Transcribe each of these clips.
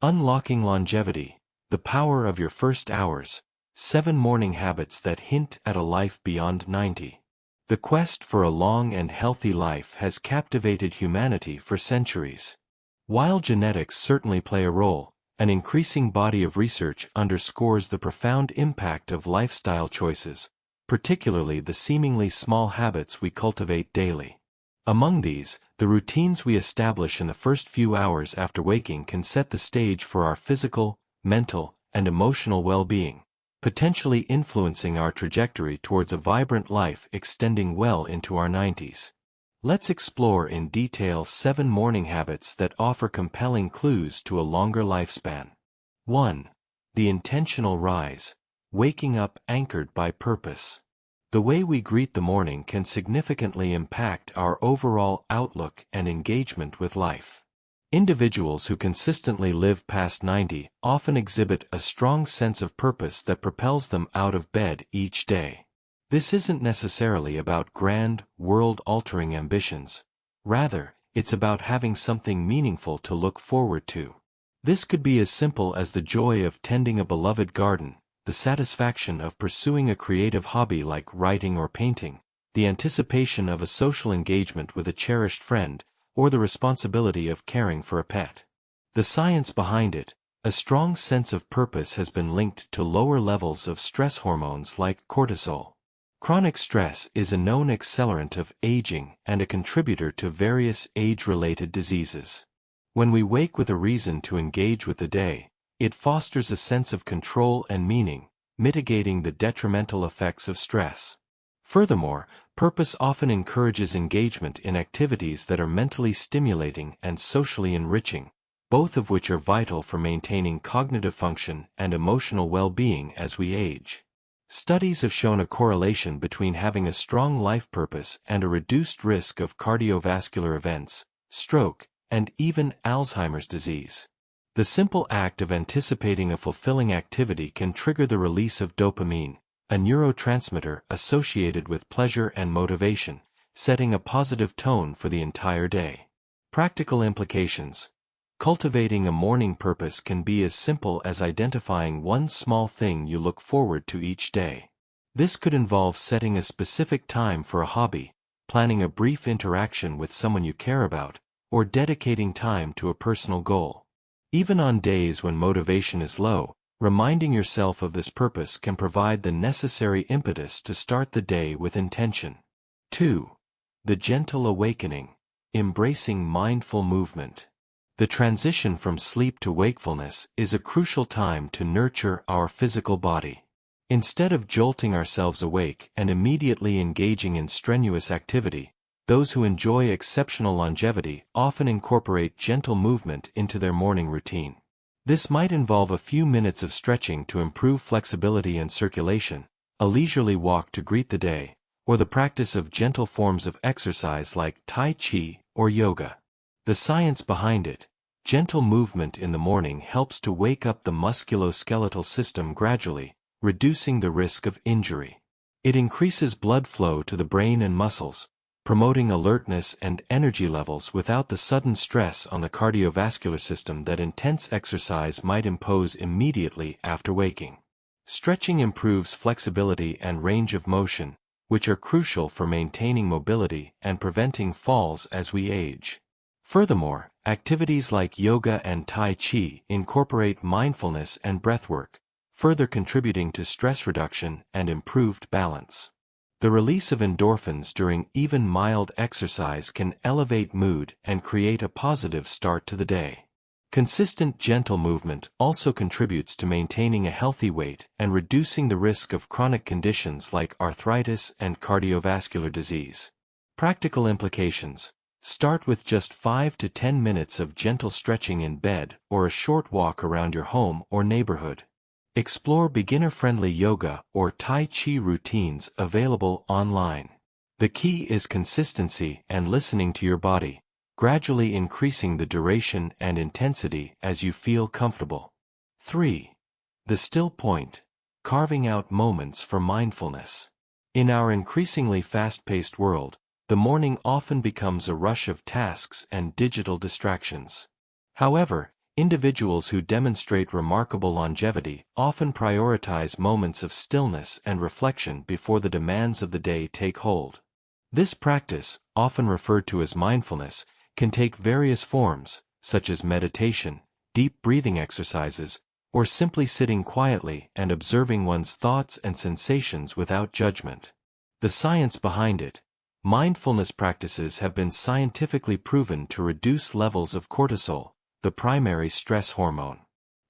Unlocking longevity, the power of your first hours, 7 morning habits that hint at a life beyond 90. The quest for a long and healthy life has captivated humanity for centuries. While genetics certainly play a role, an increasing body of research underscores the profound impact of lifestyle choices, particularly the seemingly small habits we cultivate daily. Among these, the routines we establish in the first few hours after waking can set the stage for our physical, mental, and emotional well-being, potentially influencing our trajectory towards a vibrant life extending well into our 90s. Let's explore in detail 7 morning habits that offer compelling clues to a longer lifespan. 1. The intentional rise. Waking up anchored by purpose. The way we greet the morning can significantly impact our overall outlook and engagement with life. Individuals who consistently live past 90 often exhibit a strong sense of purpose that propels them out of bed each day. This isn't necessarily about grand, world-altering ambitions. Rather, it's about having something meaningful to look forward to. This could be as simple as the joy of tending a beloved garden, the satisfaction of pursuing a creative hobby like writing or painting, the anticipation of a social engagement with a cherished friend, or the responsibility of caring for a pet. The science behind it, a strong sense of purpose has been linked to lower levels of stress hormones like cortisol. Chronic stress is a known accelerant of aging and a contributor to various age-related diseases. When we wake with a reason to engage with the day, it fosters a sense of control and meaning, mitigating the detrimental effects of stress. Furthermore, purpose often encourages engagement in activities that are mentally stimulating and socially enriching, both of which are vital for maintaining cognitive function and emotional well-being as we age. Studies have shown a correlation between having a strong life purpose and a reduced risk of cardiovascular events, stroke, and even Alzheimer's disease. The simple act of anticipating a fulfilling activity can trigger the release of dopamine, a neurotransmitter associated with pleasure and motivation, setting a positive tone for the entire day. Practical implications. Cultivating a morning purpose can be as simple as identifying one small thing you look forward to each day. This could involve setting a specific time for a hobby, planning a brief interaction with someone you care about, or dedicating time to a personal goal. Even on days when motivation is low, reminding yourself of this purpose can provide the necessary impetus to start the day with intention. 2. The gentle awakening. Embracing mindful movement. The transition from sleep to wakefulness is a crucial time to nurture our physical body. Instead of jolting ourselves awake and immediately engaging in strenuous activity, those who enjoy exceptional longevity often incorporate gentle movement into their morning routine. This might involve a few minutes of stretching to improve flexibility and circulation, a leisurely walk to greet the day, or the practice of gentle forms of exercise like Tai Chi or yoga. The science behind it, gentle movement in the morning helps to wake up the musculoskeletal system gradually, reducing the risk of injury. It increases blood flow to the brain and muscles, promoting alertness and energy levels without the sudden stress on the cardiovascular system that intense exercise might impose immediately after waking. Stretching improves flexibility and range of motion, which are crucial for maintaining mobility and preventing falls as we age. Furthermore, activities like yoga and Tai Chi incorporate mindfulness and breathwork, further contributing to stress reduction and improved balance. The release of endorphins during even mild exercise can elevate mood and create a positive start to the day. Consistent gentle movement also contributes to maintaining a healthy weight and reducing the risk of chronic conditions like arthritis and cardiovascular disease. Practical implications. Start with just 5 to 10 minutes of gentle stretching in bed or a short walk around your home or neighborhood. Explore beginner-friendly yoga or Tai Chi routines available online. The key is consistency and listening to your body, gradually increasing the duration and intensity as you feel comfortable. 3. The still point. Carving out moments for mindfulness. In our increasingly fast-paced world, the morning often becomes a rush of tasks and digital distractions. However, Individuals who demonstrate remarkable longevity often prioritize moments of stillness and reflection before the demands of the day take hold. This practice, often referred to as mindfulness, can take various forms, such as meditation, deep breathing exercises, or simply sitting quietly and observing one's thoughts and sensations without judgment. The science behind it. Mindfulness practices have been scientifically proven to reduce levels of cortisol, the primary stress hormone.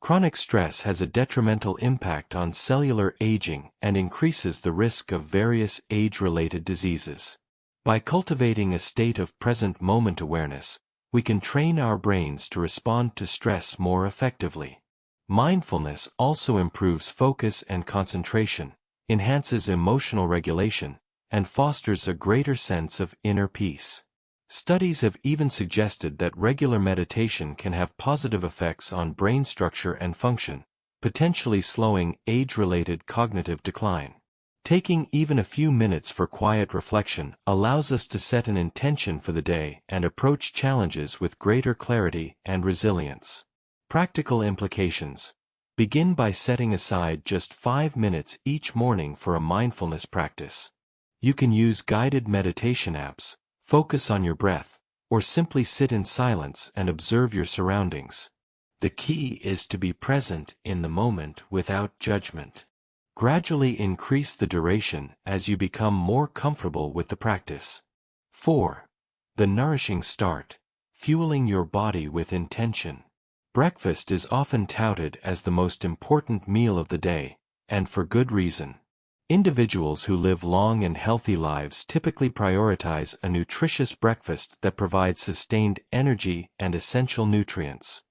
Chronic stress has a detrimental impact on cellular aging and increases the risk of various age-related diseases. By cultivating a state of present moment awareness, we can train our brains to respond to stress more effectively. Mindfulness also improves focus and concentration, enhances emotional regulation, and fosters a greater sense of inner peace. Studies have even suggested that regular meditation can have positive effects on brain structure and function, potentially slowing age-related cognitive decline. Taking even a few minutes for quiet reflection allows us to set an intention for the day and approach challenges with greater clarity and resilience. Practical implications. Begin by setting aside just 5 minutes each morning for a mindfulness practice. You can use guided meditation apps, focus on your breath, or simply sit in silence and observe your surroundings. The key is to be present in the moment without judgment. Gradually increase the duration as you become more comfortable with the practice. 4. The nourishing start. Fueling your body with intention. Breakfast is often touted as the most important meal of the day, and for good reason. Individuals who live long and healthy lives typically prioritize a nutritious breakfast that provides sustained energy and essential nutrients.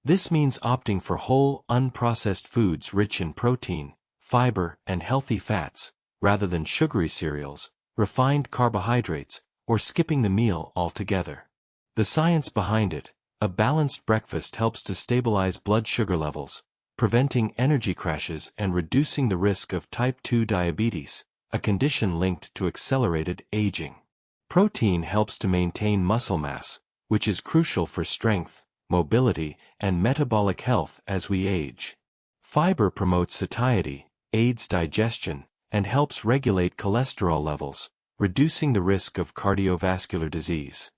This means opting for whole, unprocessed foods rich in protein, fiber, and healthy fats, rather than sugary cereals, refined carbohydrates, or skipping the meal altogether. The science behind it. A balanced breakfast helps to stabilize blood sugar levels, preventing energy crashes and reducing the risk of type 2 diabetes, a condition linked to accelerated aging. Protein helps to maintain muscle mass, which is crucial for strength, mobility, and metabolic health as we age. Fiber promotes satiety, aids digestion, and helps regulate cholesterol levels, reducing the risk of cardiovascular disease.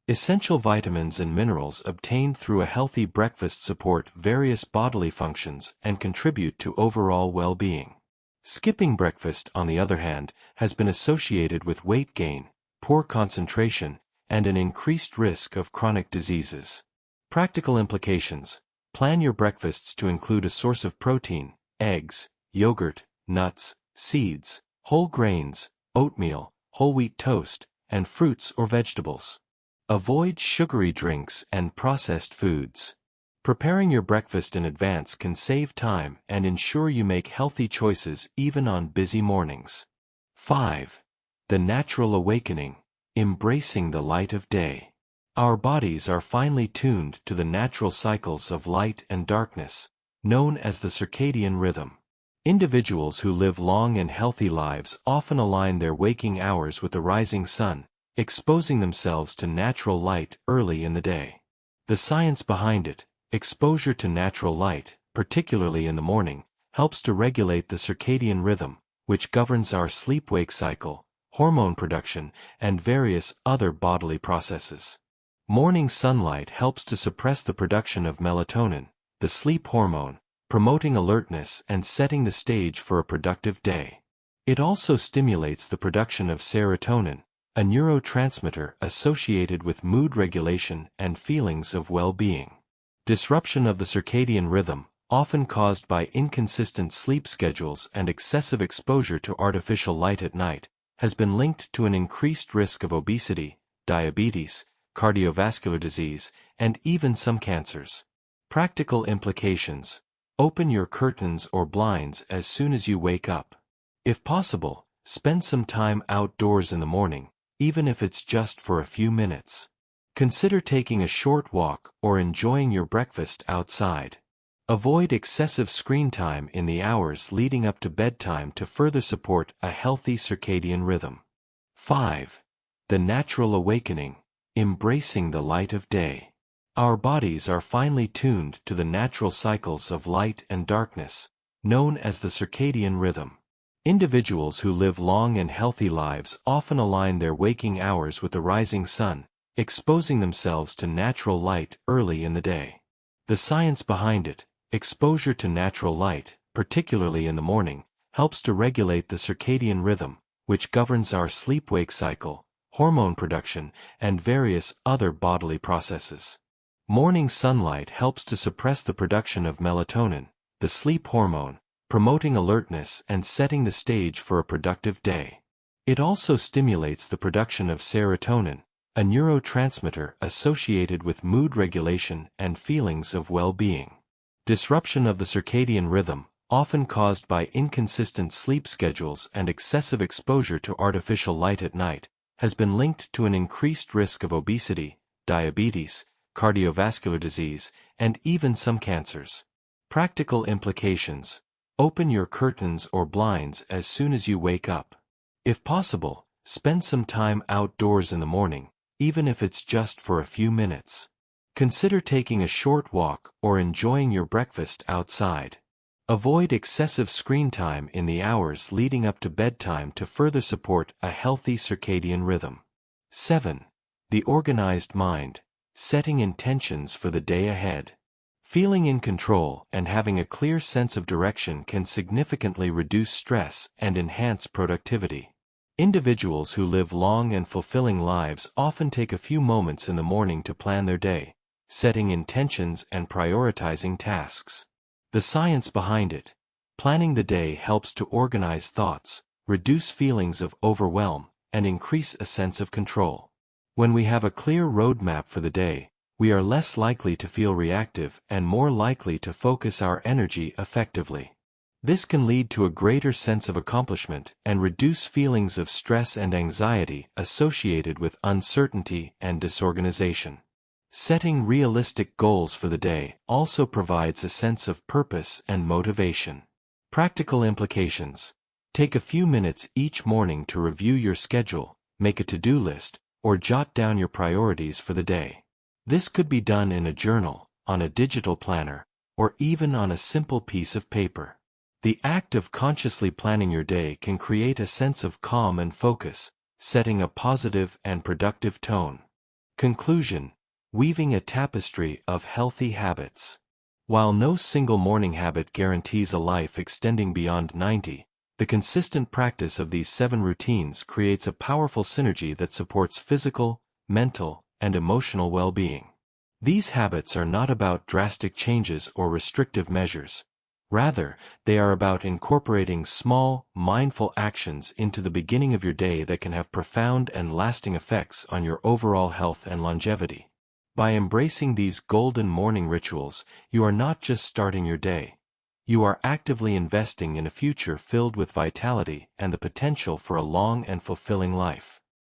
Essential vitamins and minerals obtained through a healthy breakfast support various bodily functions and contribute to overall well-being. Skipping breakfast, on the other hand, has been associated with weight gain, poor concentration, and an increased risk of chronic diseases. Practical implications. Plan your breakfasts to include a source of protein, eggs, yogurt, nuts, seeds, whole grains, oatmeal, whole wheat toast, and fruits or vegetables. Avoid sugary drinks and processed foods. Preparing your breakfast in advance can save time and ensure you make healthy choices even on busy mornings. 5. The natural awakening. Embracing the light of day. Our bodies are finely tuned to the natural cycles of light and darkness, known as the circadian rhythm. Individuals who live long and healthy lives often align their waking hours with the rising sun, exposing themselves to natural light early in the day. The science behind it. Exposure to natural light, particularly in the morning, helps to regulate the circadian rhythm, which governs our sleep-wake cycle, hormone production, and various other bodily processes. Morning sunlight helps to suppress the production of melatonin, the sleep hormone, promoting alertness and setting the stage for a productive day. It also stimulates the production of serotonin, a neurotransmitter associated with mood regulation and feelings of well-being. Disruption of the circadian rhythm, often caused by inconsistent sleep schedules and excessive exposure to artificial light at night, has been linked to an increased risk of obesity, diabetes, cardiovascular disease, and even some cancers. Practical implications. Open your curtains or blinds as soon as you wake up. If possible, spend some time outdoors in the morning, even if it's just for a few minutes. Consider taking a short walk or enjoying your breakfast outside. Avoid excessive screen time in the hours leading up to bedtime to further support a healthy circadian rhythm. 5. The natural awakening. Embracing the light of day. Our bodies are finely tuned to the natural cycles of light and darkness, known as the circadian rhythm. Individuals who live long and healthy lives often align their waking hours with the rising sun, exposing themselves to natural light early in the day. The science behind it: exposure to natural light, particularly in the morning, helps to regulate the circadian rhythm, which governs our sleep-wake cycle, hormone production, and various other bodily processes. Morning sunlight helps to suppress the production of melatonin, the sleep hormone, promoting alertness and setting the stage for a productive day. It also stimulates the production of serotonin, a neurotransmitter associated with mood regulation and feelings of well-being. Disruption of the circadian rhythm, often caused by inconsistent sleep schedules and excessive exposure to artificial light at night, has been linked to an increased risk of obesity, diabetes, cardiovascular disease, and even some cancers. Practical implications: open your curtains or blinds as soon as you wake up. If possible, spend some time outdoors in the morning, even if it's just for a few minutes. Consider taking a short walk or enjoying your breakfast outside. Avoid excessive screen time in the hours leading up to bedtime to further support a healthy circadian rhythm. 7. The organized mind: setting intentions for the day ahead. Feeling in control and having a clear sense of direction can significantly reduce stress and enhance productivity. Individuals who live long and fulfilling lives often take a few moments in the morning to plan their day, setting intentions and prioritizing tasks. The science behind it: planning the day helps to organize thoughts, reduce feelings of overwhelm, and increase a sense of control. When we have a clear roadmap for the day, we are less likely to feel reactive and more likely to focus our energy effectively. This can lead to a greater sense of accomplishment and reduce feelings of stress and anxiety associated with uncertainty and disorganization. Setting realistic goals for the day also provides a sense of purpose and motivation. Practical implications: take a few minutes each morning to review your schedule, make a to-do list, or jot down your priorities for the day. This could be done in a journal, on a digital planner, or even on a simple piece of paper. The act of consciously planning your day can create a sense of calm and focus, setting a positive and productive tone. Conclusion: weaving a tapestry of healthy habits. While no single morning habit guarantees a life extending beyond 90, the consistent practice of these 7 routines creates a powerful synergy that supports physical, mental, and emotional well-being. These habits are not about drastic changes or restrictive measures. Rather, they are about incorporating small, mindful actions into the beginning of your day that can have profound and lasting effects on your overall health and longevity. By embracing these golden morning rituals, you are not just starting your day. You are actively investing in a future filled with vitality and the potential for a long and fulfilling life.